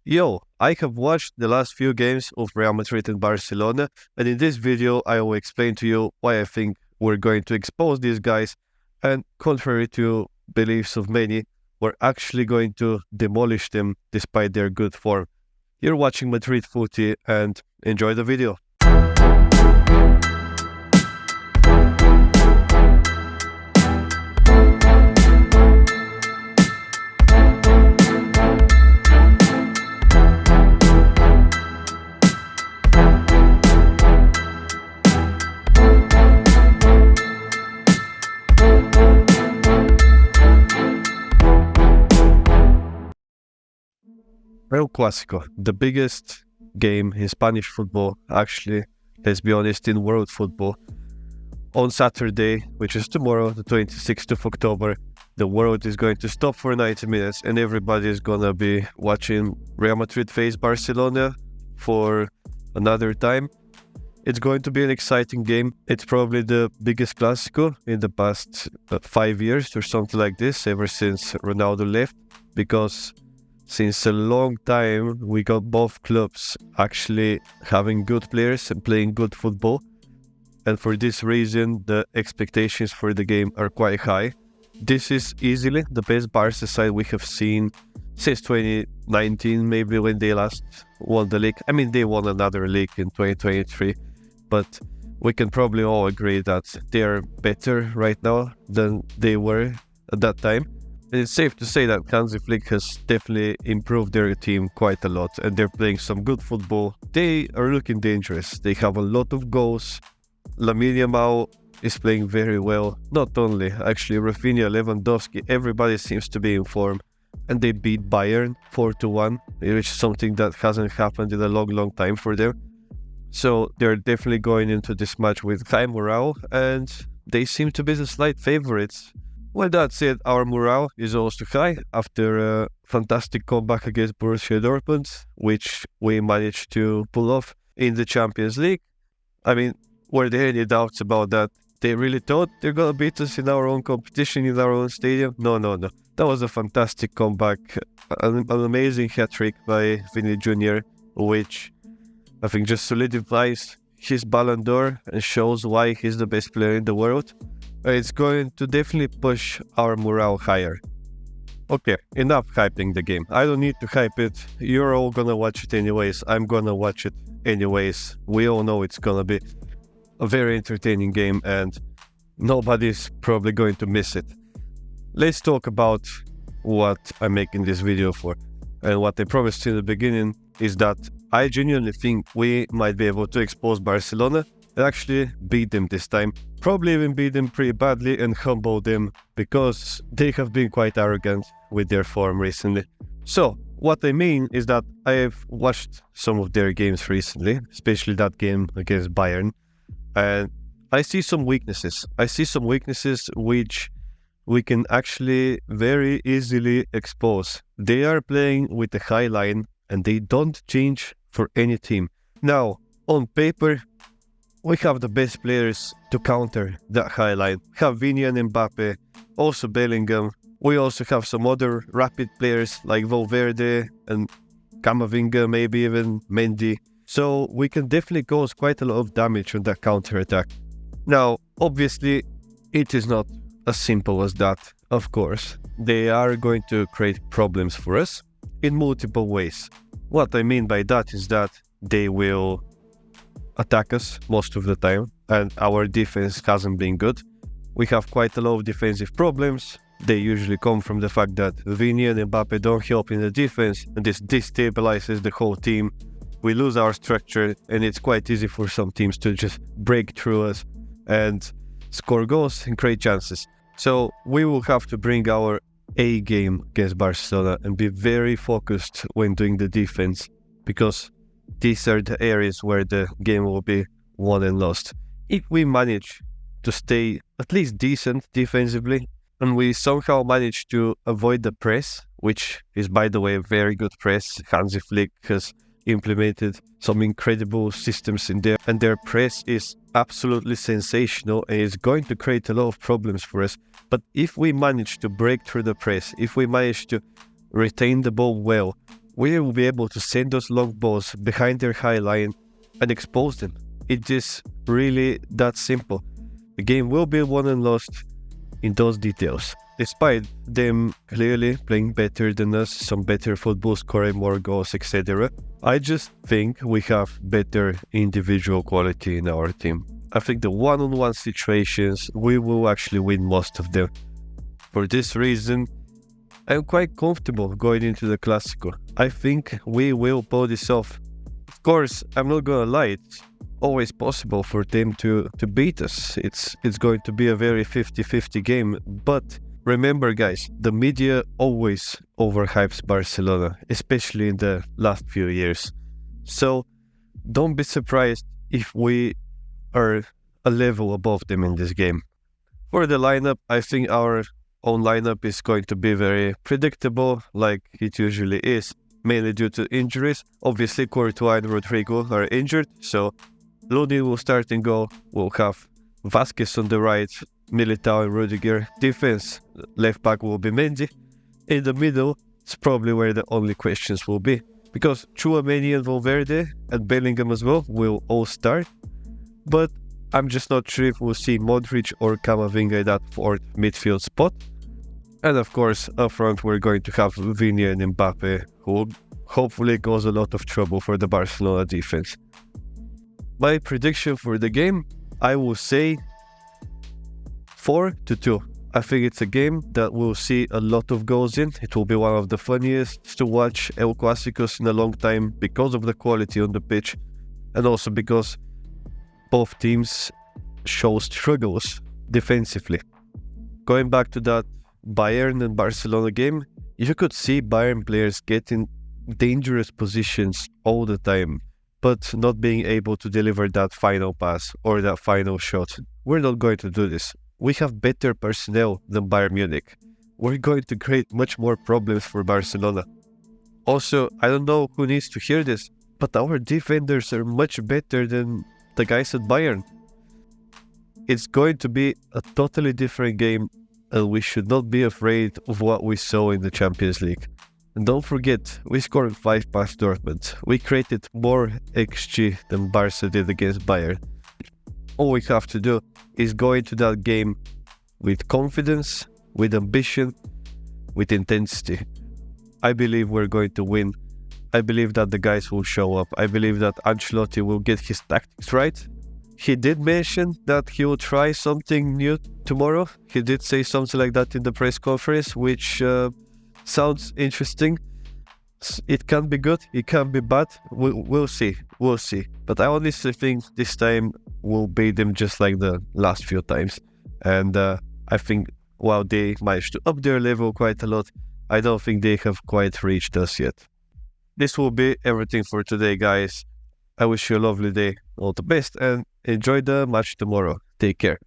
Yo, I have watched the last few games of Real Madrid and Barcelona, and in this video, I will explain to you why I think we're going to expose these guys, and contrary to beliefs of many, we're actually going to demolish them despite their good form. You're watching Madrid Footy, and enjoy the video. Real Clasico, the biggest game in Spanish football, actually, let's be honest, in world football. On Saturday, which is tomorrow, the 26th of October, the world is going to stop for 90 minutes and everybody is going to be watching Real Madrid face Barcelona for another time. It's going to be an exciting game. It's probably the biggest Clasico in the past 5 years or something like this, ever since Ronaldo left, because since a long time, we got both clubs actually having good players and playing good football. And for this reason, the expectations for the game are quite high. This is easily the best Barca side we have seen since 2019, maybe when they last won the league. I mean, they won another league in 2023, but we can probably all agree that they are better right now than they were at that time. And it's safe to say that Hansi Flick has definitely improved their team quite a lot, and they're playing some good football. They are looking dangerous. They have a lot of goals. Lamine Yamal is playing very well. Not only, actually, Rafinha, Lewandowski, everybody seems to be in form. And they beat Bayern 4-1, which is something that hasn't happened in a long time for them. So they're definitely going into this match with high morale, and they seem to be the slight favorites. Well, that said, our morale is also high after a fantastic comeback against Borussia Dortmund, which we managed to pull off in the Champions League. I mean, were there any doubts about that? They really thought they're gonna beat us in our own competition, in our own stadium? No. That was a fantastic comeback, an amazing hat-trick by Vini Jr., which I think just solidifies his Ballon d'Or and shows why he's the best player in the world. It's going to definitely push our morale higher. Okay, enough hyping the game. I don't need to hype it. You're all gonna watch it anyways. I'm gonna watch it anyways. We all know it's gonna be a very entertaining game and nobody's probably going to miss it. Let's talk about what I'm making this video for. And what I promised in the beginning is that I genuinely think we might be able to expose Barcelona and actually beat them this time. Probably even beat them pretty badly and humble them, because they have been quite arrogant with their form recently. So, what I mean is that I have watched some of their games recently, especially that game against Bayern, and I see some weaknesses. I see some weaknesses which we can actually very easily expose. They are playing with a high line and they don't change for any team. Now, on paper, we have the best players to counter that high line. Have Vini and Mbappe, also Bellingham. We also have some other rapid players like Valverde and Camavinga, maybe even Mendy. So we can definitely cause quite a lot of damage on that counter-attack. Now, obviously, it is not as simple as that, of course. They are going to create problems for us in multiple ways. What I mean by that is that they will attack us most of the time, and our defense hasn't been good. We have quite a lot of defensive problems. They usually come from the fact that Vini and Mbappe don't help in the defense, and this destabilizes the whole team. We lose our structure, and it's quite easy for some teams to just break through us and score goals and create chances. So we will have to bring our A game against Barcelona and be very focused when doing the defense, because these are the areas where the game will be won and lost. If we manage to stay at least decent defensively, and we somehow manage to avoid the press, which is, by the way, a very good press. Hansi Flick has implemented some incredible systems in there, and their press is absolutely sensational and is going to create a lot of problems for us. But if we manage to break through the press, if we manage to retain the ball well, we will be able to send those long balls behind their high line and expose them. It is really that simple. The game will be won and lost in those details. Despite them clearly playing better than us, some better football, scoring more goals, etc., I just think we have better individual quality in our team. I think the one-on-one situations, we will actually win most of them. For this reason, I'm quite comfortable going into the Clasico. I think we will pull this off. Of course, I'm not gonna lie, it's always possible for them to beat us. It's going to be a very 50-50 game, but remember guys, the media always overhypes Barcelona, especially in the last few years. So don't be surprised if we are a level above them in this game. For the lineup, I think our own lineup is going to be very predictable, like it usually is, mainly due to injuries. Obviously, Courtois and Rodrigo are injured, so Lodi will start in goal. We'll have Vasquez on the right, Militao and Rudiger. Defense, left back will be Mendy. In the middle, it's probably where the only questions will be, because Tchouaméni and Valverde and Bellingham as well will all start. But I'm just not sure if we'll see Modric or Camavinga in that fourth midfield spot. And of course, up front we're going to have Vini and Mbappe, who will hopefully cause a lot of trouble for the Barcelona defense. My prediction for the game, I will say 4-2. I think it's a game that we'll see a lot of goals in. It will be one of the funniest to watch El Clásicos in a long time because of the quality on the pitch and also because both teams show struggles defensively. Going back to that Bayern and Barcelona game, you could see Bayern players get in dangerous positions all the time, but not being able to deliver that final pass or that final shot. We're not going to do this. We have better personnel than Bayern Munich. We're going to create much more problems for Barcelona. Also, I don't know who needs to hear this, but our defenders are much better than the guys at Bayern. It's going to be a totally different game, and we should not be afraid of what we saw in the Champions League. And don't forget, we scored 5 past Dortmund. We created more XG than Barca did against Bayern. All we have to do is go into that game with confidence, with ambition, with intensity. I believe we're going to win. I believe that the guys will show up. I believe that Ancelotti will get his tactics right. He did mention that he will try something new tomorrow. He did say something like that in the press conference, which sounds interesting. It can be good, it can be bad. We'll see. But I honestly think this time we'll beat them just like the last few times. And I think while they managed to up their level quite a lot, I don't think they have quite reached us yet. This will be everything for today, guys. I wish you a lovely day, all the best, and enjoy the match tomorrow. Take care.